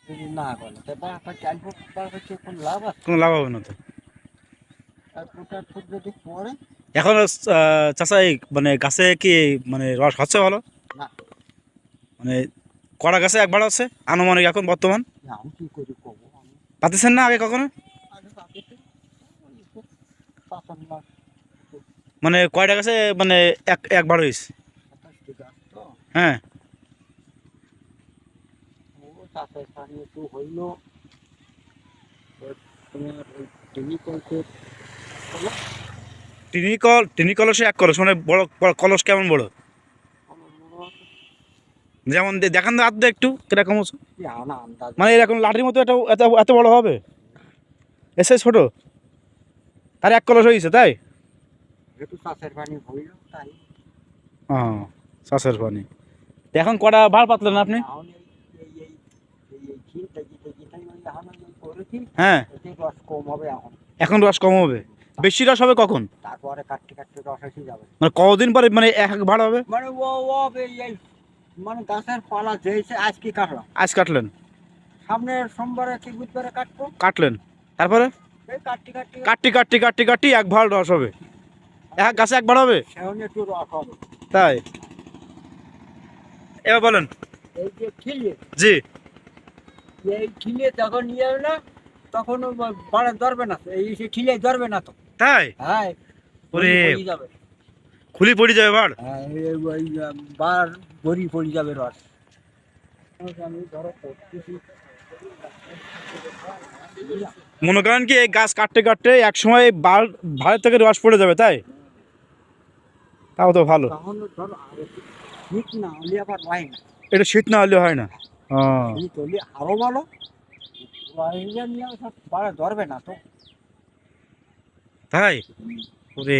যদি না করে তা বাবা চাল হচ্ছে কোনো লাভ আছে? কোনো লাভ হবে না তো। আর ফুটার ফুট যদি পড়ে এখন চাচা এই মানে গাছে কি মানে রস হচ্ছে ভালো? না, মানে কড়া গাছে একবার আছে আনুমানিক এখন বর্তমান আমি কি করি কবো আমি পাতেছেন না আগে কখনো? আগে তাদেরকে পাতাম না। মানে কয়টা গাছে মানে একবার হয়েছে? 27টি গাছ তো, হ্যাঁ। ও চাষের পানি একটু হইলো। তোমার ওই কেমিক্যাল টিনি কলসে এক কলস মানে বড় বড় কলস কেমন বড়? যেমন দেখান তো আধ একটু কিরকম হচ্ছে? আন্দাজ মানে এরকম লাঠির মতো এত এত এত বড় হবে? এসে ছোট তার এক কলস হয়েছে তাই? একটু চাষের পানি হইলো তাই। হ্যাঁ চাষের পানি। এখন কটা ভাড় পাতলেন আপনি? এখন এই খিলটা যেটা আমি এখন করেছি, হ্যাঁ। এতে রস কম হবে এখন। এখন রস কম হবে? বেশি রস হবে কখন? তারপরে কাটতে কাটতে রস এসে যাবে। মানে কতদিন পরে মানে এক এক ভাড় হবে? মানে ও এই মানে গাছের পালা যেয়েছে আজকে কাটলাম, আজ কাটলেন? সামনের সোমবারে কি বুধবারে কাটবো। কাটলেন তারপরে এই কাটতে কাটতে কাটটি এক ভাড় রস হবে? এক গাছে এক ভাড় হবে? সেখানে একটু রস হবে। তাই? এবার বলেন। এই যে খিলে, জি। এই খিলে যখন নিয়ে যাবে না তখন বাড়ে ধরবে না, এই সে খিলে ধরবে না তো। তাই? হ্যাঁ, ওরে পড়ে যাবে। খুলি পড়ে যাবে ভাড়? হ্যাঁ, ওই বার বড়ি পড়ে যাবে রস। আমি ধরো করতেছি। মনে করেন কি এই গাছ কাটতে কাটতে এক সময় ভাড়ের থেকে রস পড়ে যাবে তাই? তাও তো ভালো। তখন ধরো ঠিক না হলে আবার হয় না, এটা শীত না হলে হয় না। হ্যাঁ। শীত হলে আরো ভালো। নিয়ে সব বাড়ে ধরবে না তো। তাই? ওরে